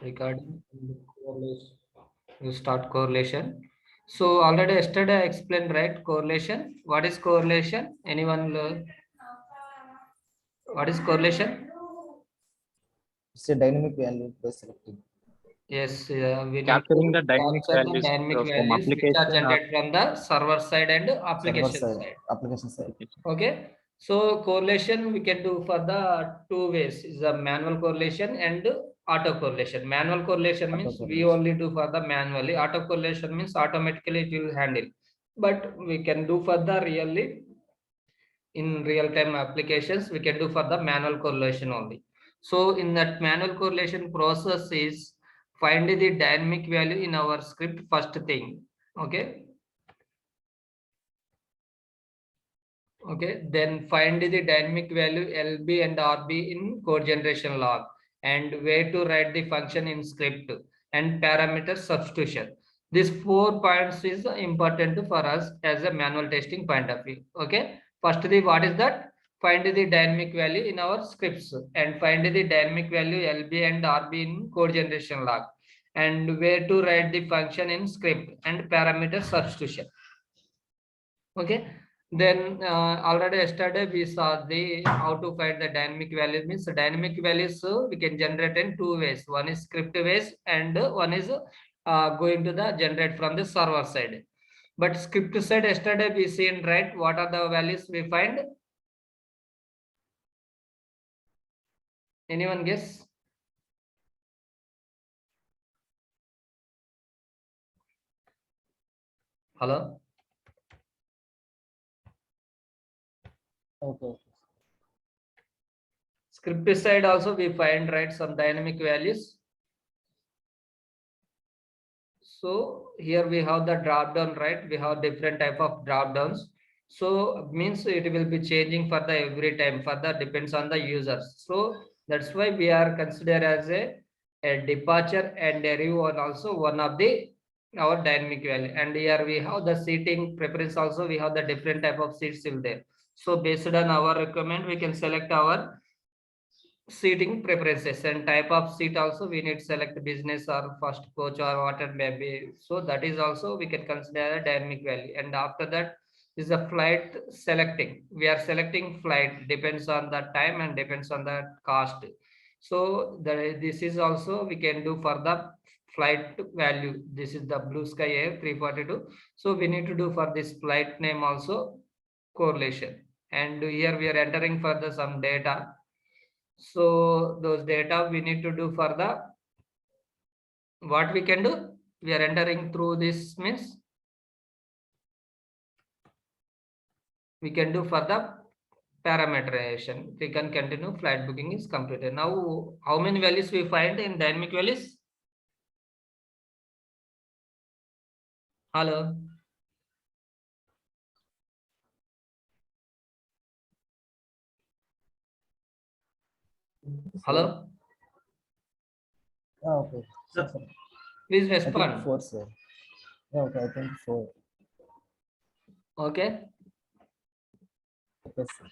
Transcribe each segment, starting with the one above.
Regarding correlation, you start correlation. So already yesterday I explained, right? Correlation. What is correlation? Anyone learn? What is correlation? It's a dynamic value based selecting. Yes, we need Capturing to the dynamic capture the values dynamic from values which are application or generated from the server side and Server application side, side. application side. Okay. So correlation we can do for the two ways, is the manual correlation and auto correlation. Manual correlation means we correlation. only do for the manually. Auto correlation means automatically it will handle. But we can do for the really in real time applications, we can do for the manual correlation only. So in that manual correlation process is find the dynamic value in our script first thing. Okay. Okay, then find the dynamic value LB and RB in code generation log, and where to write the function in script and parameter substitution. These 4 points is important for us as a manual testing point of view. Okay, first the what is that? Find the dynamic value in our scripts and find the dynamic value LB and RB in code generation log, and where to write the function in script and parameter substitution. Okay, then already yesterday we saw the how to find the dynamic value. Means the dynamic values we can generate in two ways. One is script based and one is going to the generate from the server side. But script side yesterday we seen, right, what are the values we find? Anyone guess? Hello. Okay. Script side also we find, right, some dynamic values. So here we have the drop down, right? We have different type of drop downs. So means it will be changing for the every time, further depends on the users. So that's why we are considered as a departure and a review, and also one of the our dynamic value. And here we have the seating preference also, we have the different type of seats in there. So based on our requirement, we can select our seating preferences, and type of seat also we need to select business or first coach or what it may be. So that is also we can consider a dynamic value. And after that is the flight selecting. We are selecting flight depends on the time and depends on the cost. So this is also we can do for the flight value. This is the Blue Sky Air 342. So we need to do for this flight name also correlation. And here we are entering for the some data. So those data we need to do for the what we can do. We are entering through this means we can do for the parameterization. We can continue, flight booking is completed. Now how many values we find in dynamic values? Hello. Hello. Okay. Sir. Please I think respond. 4, sir. Yeah, okay, I think 4. Okay. Okay, sir.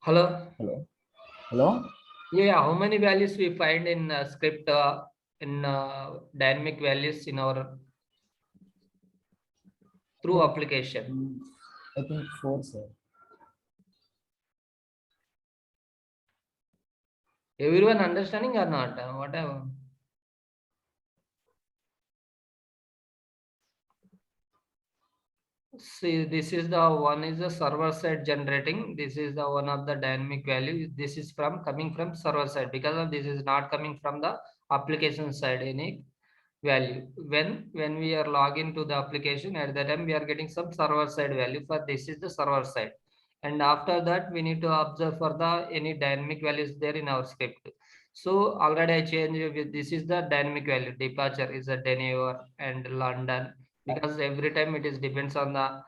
Hello. Hello. Hello. Yeah, how many values we find in script in dynamic values in our through application? I think 4, sir. Everyone understanding or not? Whatever. See, this is the one is the server side generating. This is the one of the dynamic value. This is from coming from server side, because of this is not coming from the application side any value. When we are login to the application, at that time we are getting some server side value. For this is the server side, and after that we need to observe for the any dynamic values there in our script. So already I changed with this is the dynamic value. Departure is a Denver and London, because every time it is depends on the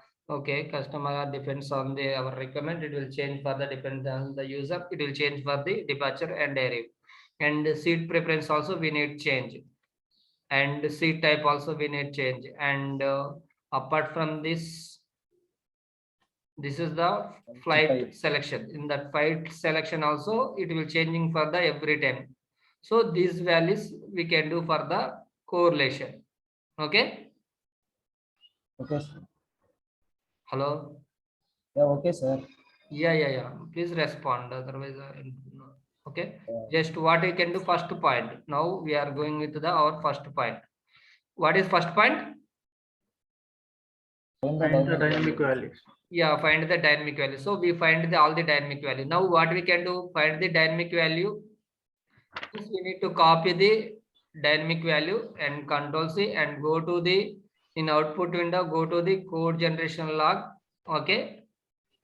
customer, depends on the our requirement, it will change for the depends on the user, it will change for the departure and arrival. And the seat preference also we need change, and seat type also we need change. And apart from this is the flight selection. In that flight selection also it will changing for the every time. So these values we can do for the correlation. Okay. Okay, sir. Hello. Yeah, okay, sir. Yeah. Please respond. Otherwise, no. Okay. Yeah. Just what we can do first point. Now we are going with our first point. What is first point? Find Find the dynamic dynamic value. values. Yeah, find the dynamic value. So we find all the dynamic value. Now what we can do? Find the dynamic value. First we need to copy the dynamic value and Control C and go to the in output window. Go to the code generation log. Okay,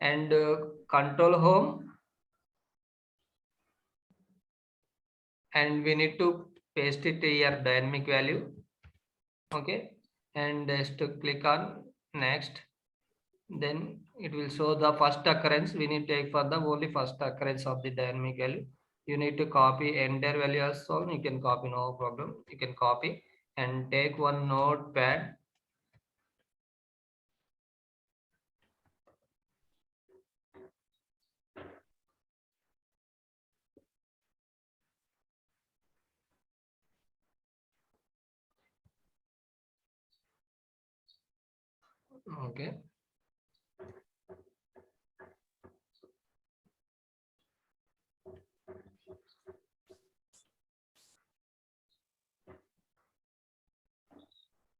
and Control Home, and we need to paste it here dynamic value. Okay, and just to click on next. Then it will show the first occurrence. We need to take for the only first occurrence of the dynamic value. You need to copy entire value as well. You can copy, no problem. You can copy and take one notepad. Okay.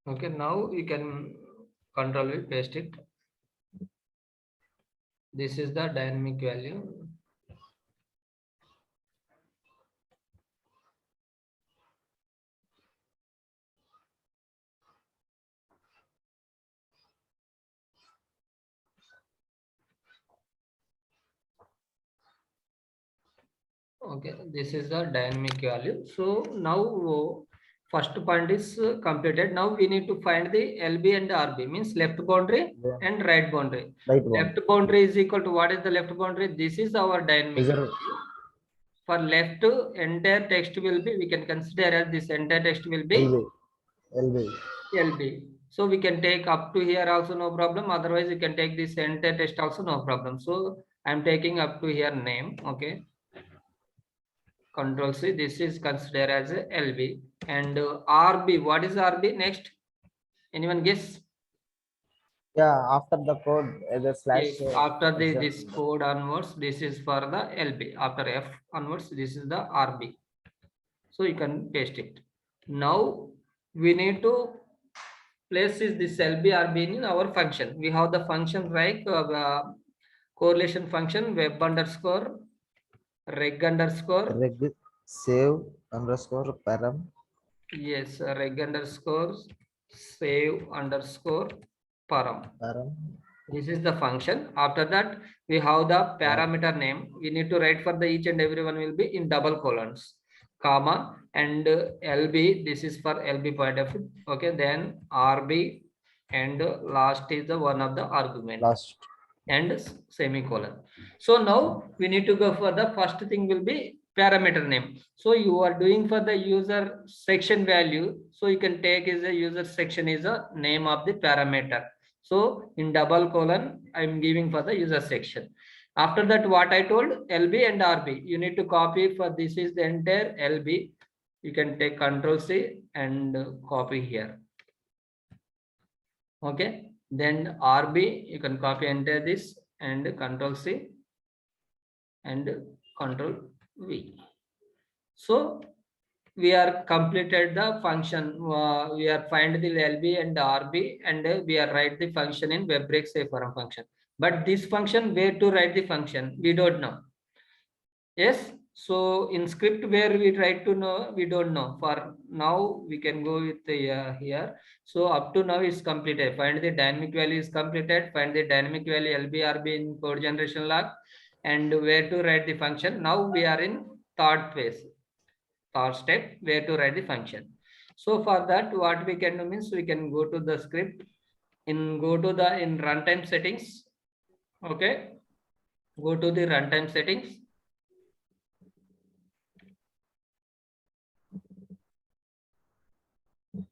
Okay, now you can control it, paste it. This is the dynamic value. Okay, this is the dynamic value. So now first point is completed. Now we need to find the LB and RB, means left boundary Yeah. and right boundary. Right one. Left boundary is equal to, what is the left boundary? This is our dynamic Is there- value. For left, entire text will be, we can consider as this entire text will be LB. LB. LB. So we can take up to here also, no problem. Otherwise you can take this entire text also, no problem. So I'm taking up to here name. Okay. Control C. This is considered as a LB. And RB. What is RB next? Anyone guess? Yeah, after the code, the slash. Yes, after the example. this code onwards, this is for the LB. After F onwards, this is the RB. So you can paste it. Now we need to place this LB RB in our function. We have the function like correlation function web underscore reg underscore. Reg save underscore param. Yes, reg underscore save underscore param. This is the function. After that, we have the parameter name. We need to write for the each and every one will be in double colons, comma, and LB. This is for LB point of view. Okay, then RB, and last is the one of the argument. Last. And semicolon. So now we need to go for the first thing will be parameter name. So you are doing for the user section value. So you can take is a user section is a name of the parameter. So in double colon, I'm giving for the user section. After that, what I told, LB and RB, you need to copy for this is the entire LB. You can take Control C and copy here. Okay. Then RB, you can copy enter this and Control C and Control V. So we are completed the function. We are find the LB and RB, and we are write the function in WebRex forum function. But this function, where to write the function, we don't know. Yes. So in script where we try to know, we don't know. For now, we can go with the here. So up to now is completed. Find the dynamic value is completed. Find the dynamic value LB RB in code generation log, and where to write the function. Now we are in third phase, third step, where to write the function. So for that, what we can do means we can go to the script, go to the in runtime settings. Okay, go to the runtime settings.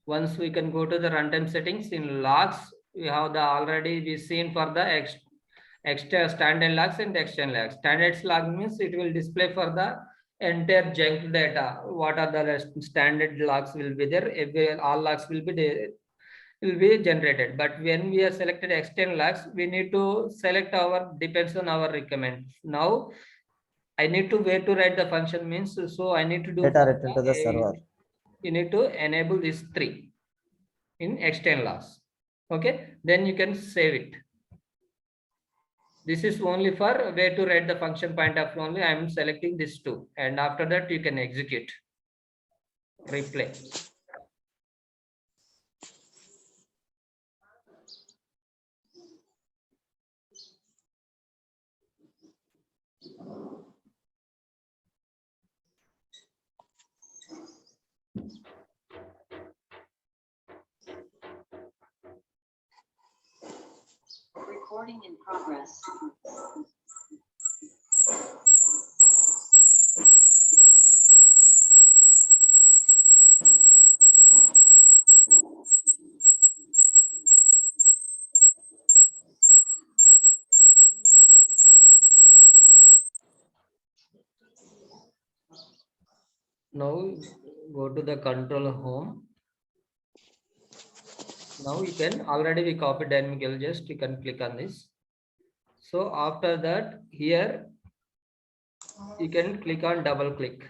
Once we can go to the runtime settings in logs, we have the already we seen for the extra standard logs and external logs. Standard log means it will display for the entire junk data. What are the standard logs will be there? All logs will be there, will be generated. But when we are selected external logs, we need to select our depends on our requirement. Now I need to where to write the function means, so I need to do Data returned to the server. you need to enable these 3 in external logs. Okay, then you can save it. This is only for where to write the function point of only. I am selecting this 2, and after that you can execute. Replay. Recording in progress. Now go to the control home. Now you can already we copied dynamic just you can click on this. So after that here you can click on double click.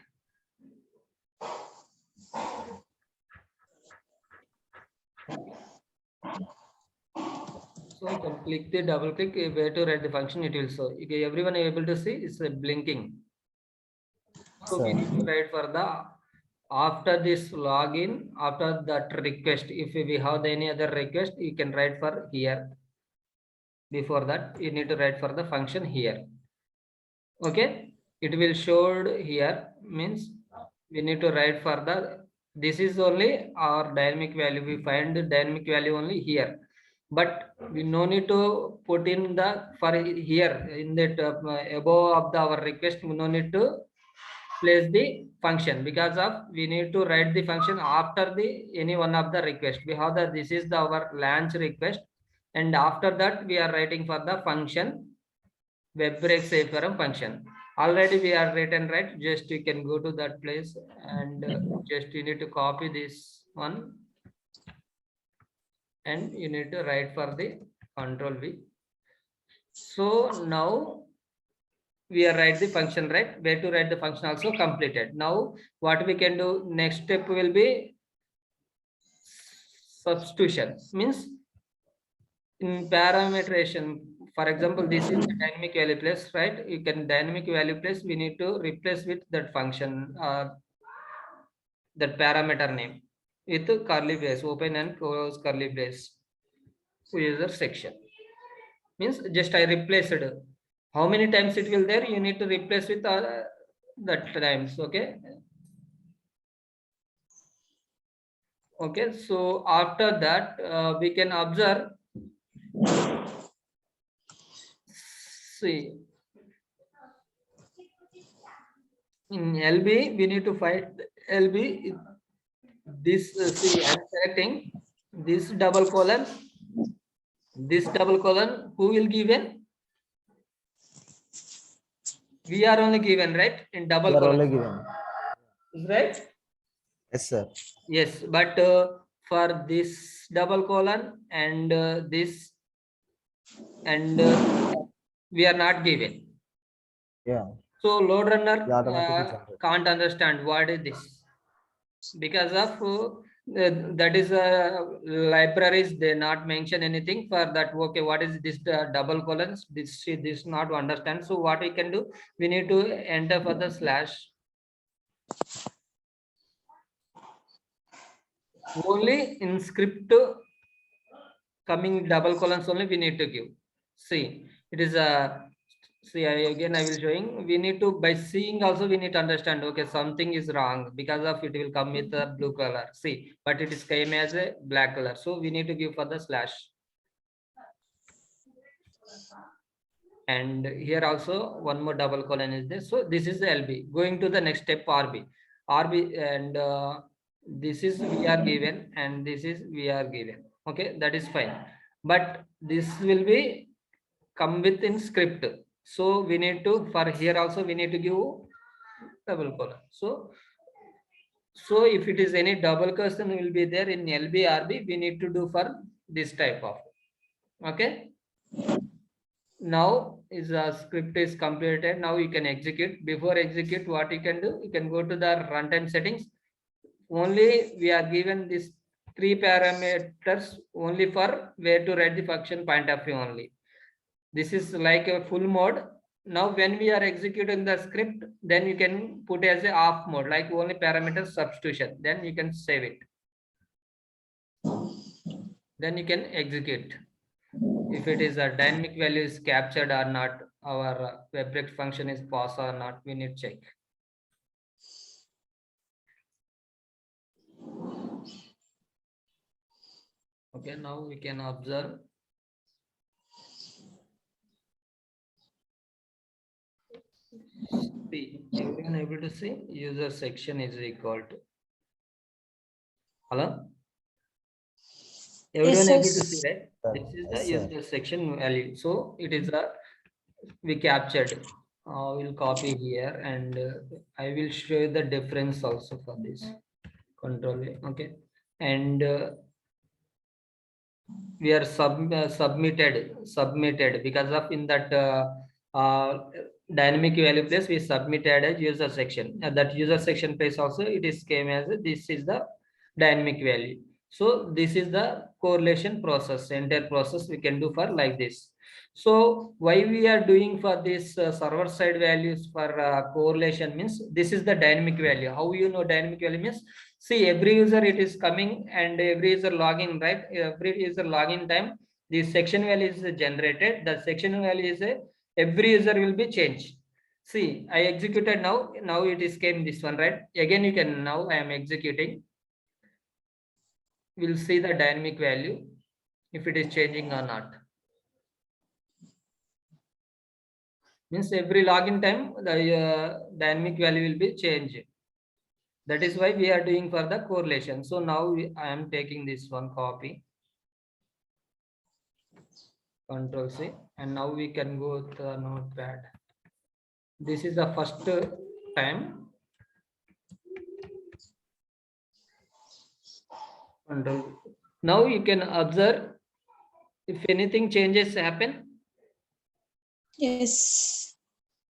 So you can click the double click where to write the function, it will show. Okay, everyone is able to see it's blinking. So we need to write for the after this login, after that request, if we have any other request, you can write for here. Before that, you need to write for the function here. Okay, it will showed here means we need to write for the this is only our dynamic value. We find the dynamic value only here, but we no need to put in the for here in that above of the our request. We no need to place the function because of we need to write the function after the any one of the request. We have that this is the our launch request, and after that we are writing for the function web break save from function. Already we are written right. Just you can go to that place and just you need to copy this one and you need to write for the control V. So now we are write the function right, where to write the function also completed. Now what we can do next step will be substitution, means in parameterization. For example, this is the dynamic value place, right? You can dynamic value place, we need to replace with that function that parameter name with curly brace, open and close curly brace user section, means just I replaced it. How many times it will there, you need to replace with that times. Okay, okay, so after that we can observe, see in LB we need to find LB this see I'm selecting this double colon, this double colon, who will given, we are only given right in double You are colon, only given. right? Yes, sir. Yes, but for this double colon and this and we are not given. Yeah. So load runner We automatically generate. can't understand what is this because of that is libraries they not mention anything for that. Okay, what is this double colons? This not to understand. So what we can do? We need to enter for the slash. Only in script coming double colons only we need to give. See, it is a see again I will showing. We need to by seeing also we need to understand. Okay, something is wrong because of it will come with a blue color. See, but it is came as a black color. So we need to give for the slash. And here also one more double colon is there. So this is the LB. Going to the next step RB. RB and this is we are given and this is we are given. Okay, that is fine. But this will be come within script. So we need to for here also we need to give double colon. So if it is any double question will be there in LB, RB, we need to do for this type of. Okay. Now is the script is completed. Now you can execute. Before execute, what you can do? You can go to the runtime settings. Only we are given this 3 parameters only for where to write the function point of view only. This is like a full mode. Now when we are executing the script, then you can put as a off mode, like only parameter substitution. Then you can save it. Then you can execute. If it is a dynamic value is captured or not, our WebEx function is pass or not, we need to check. Okay, now we can observe. See, everyone able to see user section is equal to. Hello? Everyone able to see, right? This is the Yes, sir. user section value. So it is a we captured. We'll copy here and I will show the difference also for this control A. Okay, and we are submitted because of in that dynamic value place we submitted a user section. That user section place also it is came as this is the dynamic value. So this is the correlation process, entire process we can do for like this. So why we are doing for this server side values for correlation means this is the dynamic value. How you know dynamic value means? See, every user it is coming and every user login, right? Every user login time, the section value is generated. The section value is every user will be changed. See, I executed now. Now it is came this one, right? Again, you can now I am executing. We'll see the dynamic value if it is changing or not. Means every login time the dynamic value will be changed. That is why we are doing for the correlation. So now I am taking this one copy. Control C, and now we can go to the notepad. This is the first time. Control. Now you can observe if anything changes happen. Yes.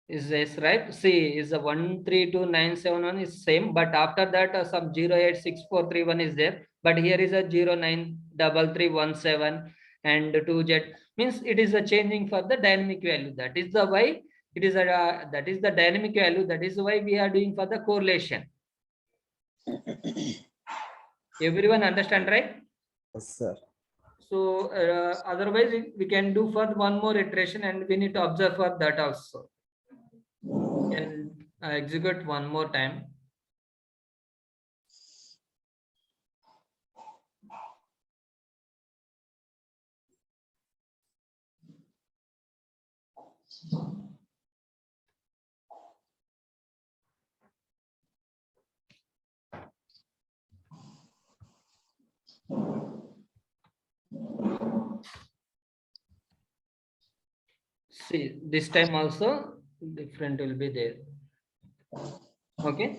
Is this right? See, is the 132971 is same, but after that some 086431 is there. But here is a 093317 and 2Z means it is a changing for the dynamic value. That is the why it is a that is the dynamic value. That is why we are doing for the correlation. Everyone understand, right? Yes, sir. So otherwise we can do for one more iteration and we need to observe for that also. Can execute one more time. See, this time also different will be there. Okay.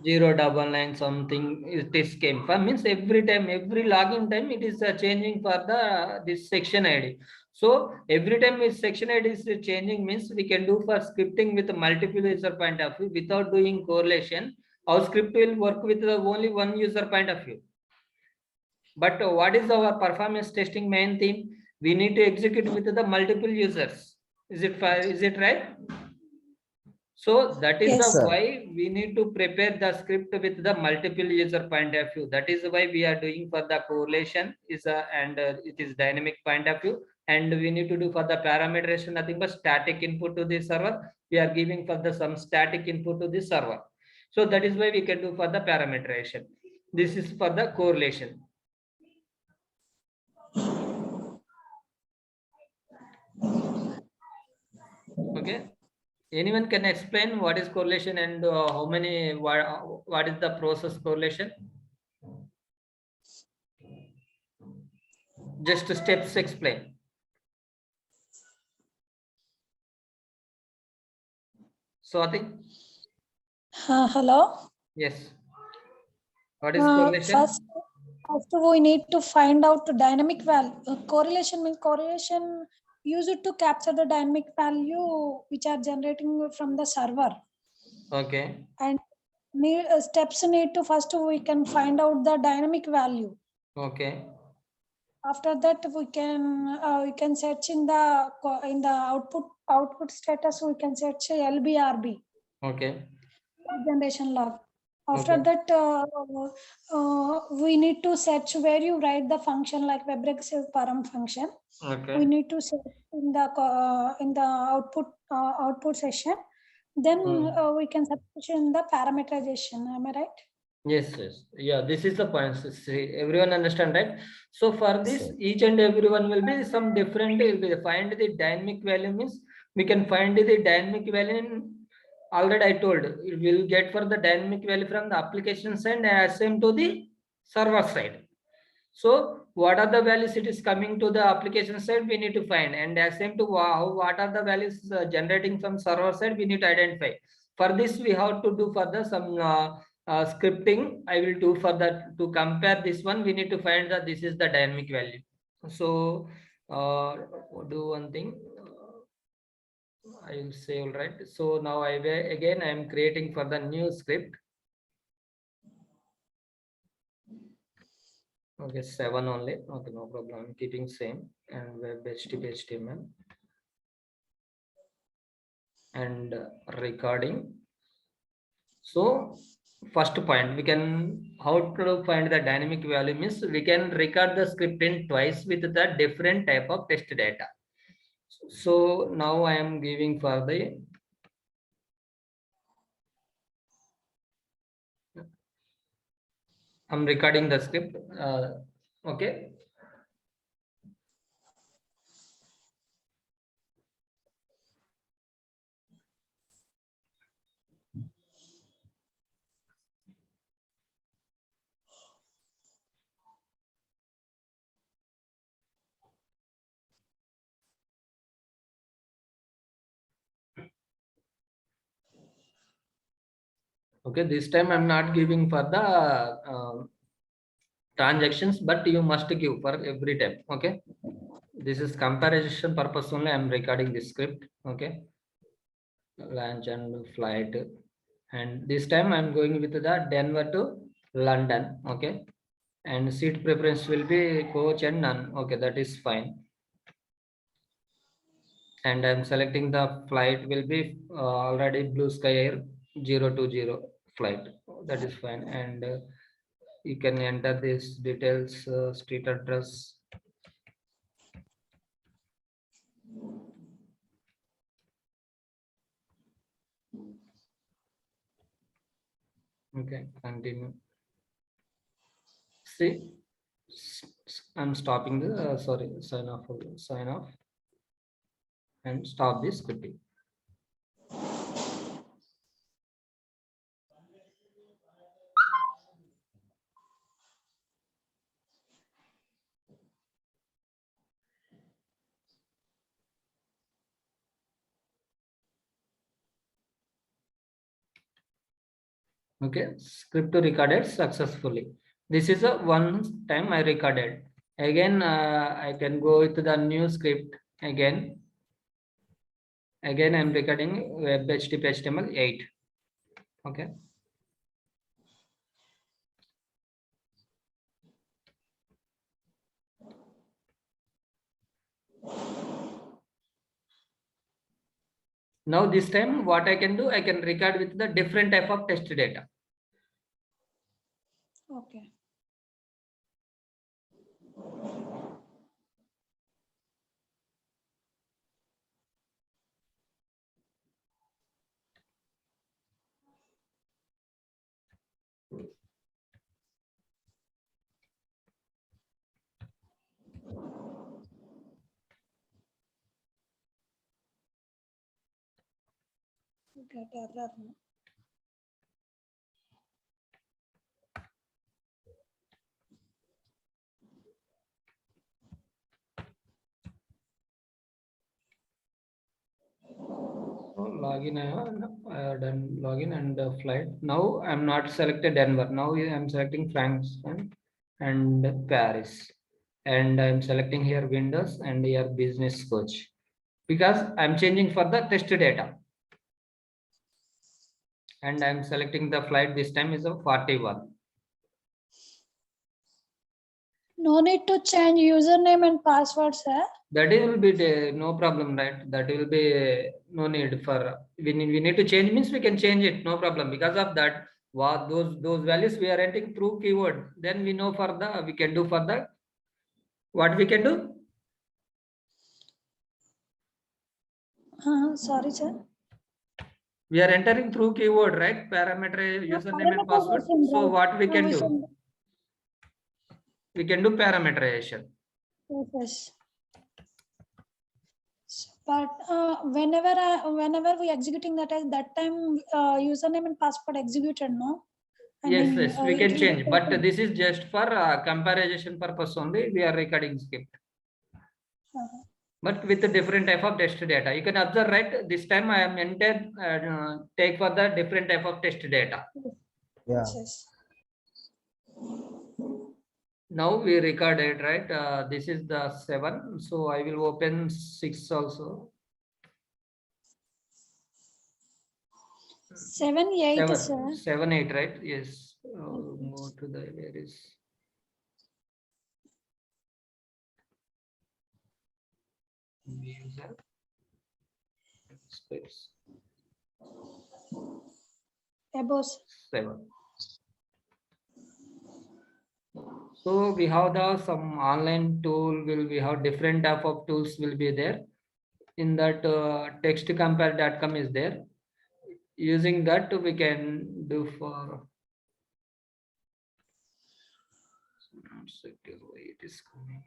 099 something it is came for means every time every login time it is changing for the this section ID. So every time this section ID is changing means we can do for scripting with multiple user point of view without doing correlation. Our script will work with the only one user point of view. But what is our performance testing main theme? We need to execute with the multiple users. Is it right? So that is Yes, the why we need to prepare the script with the multiple user point of view. That is why we are doing for the correlation is and it is dynamic point of view. And we need to do for the parameterization nothing but static input to the server. We are giving for the some static input to the server. So that is why we can do for the parameterization. This is for the correlation. Okay. Anyone can explain what is correlation and how many what is the process correlation? Just steps explain. Swati? Hello. Yes. What is correlation? First we need to find out the dynamic value. Correlation means correlation used to capture the dynamic value which are generating from the server. Okay. And steps need to first we can find out the dynamic value. Okay. After that we can search in the output status. We can search LBRB. Okay. Generation log. After Okay. that, we need to search where you write the function like web recursive param function. Okay. We need to search in the output session. Then we can search in the parameterization. Am I right? Yes, yes. Yeah, this is the point. See, everyone understand, right? So for this, Sir. each and everyone will be some different. Will be find the dynamic value means we can find the dynamic value in already I told we'll get for the dynamic value from the application side and same to the server side. So what are the values it is coming to the application side we need to find, and as same to what are the values generating from server side we need to identify. For this we have to do further some scripting. I will do for that to compare this one. We need to find that this is the dynamic value. So do one thing. I will say all right. So now I am creating for the new script. Okay, 7 only. Okay, no problem. I'm keeping same and web HTML and recording. So first point we can how to find the dynamic value means we can record the script in twice with the different type of test data. So now I am giving for the I'm recording the script. Okay. Okay, this time I'm not giving for the transactions, but you must give for every time. Okay, this is comparison purpose only. I'm recording this script. Okay, launch and flight, and this time I'm going with the Denver to London. Okay, and seat preference will be coach and none. Okay, that is fine. And I'm selecting the flight will be already Blue Sky Air 020 flight. That is fine. And you can enter these details, street address. Okay, continue. See, I'm stopping the sorry, sign off and stop this scripting. Okay, script recorded successfully. This is a one time I recorded. Again, I can go with the new script again. Again, I'm recording web HTML 8. Okay. Now this time what I can do, I can record with the different type of test data. Okay. Get error. login. I have done login and flight. Now I'm not selected Denver. Now I'm selecting Frankfurt and Paris, and I'm selecting here Windows and here Business Coach because I'm changing for the test data. And I'm selecting the flight this time is a 41. No need to change username and password, sir. That will be no problem, right? That will be no need for we need to change means we can change it, no problem. Because of that, what those values we are entering through keyword. Then we know for the we can do for the what we can do. Sorry, sir. We are entering through keyword, right? Parameter, username and password. So what we can do? We can do parameterization. Yes. But whenever we executing that at that time, username and password executed, no? Yes, we can it change, will but take- this is just for comparison purpose only. We are recording script, but with a different type of test data. You can observe, right? This time I am entered take for the different type of test data. Yeah. Yes. Now we recorded, right? This is the 7, so I will open 6 also. 7, 8, sir. 7, 8, right? Yes. Go to the where is user space Above. 7. So we have the some online tool will we have different type of tools will be there. In that textcompare.com is there. Using that we can do for it is coming.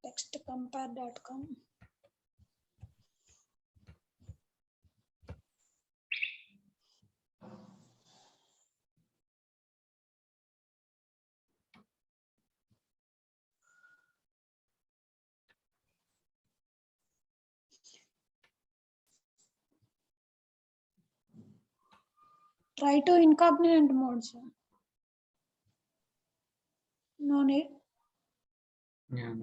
Textcompare.com. Try to incognito mode, sir. No need. Yeah.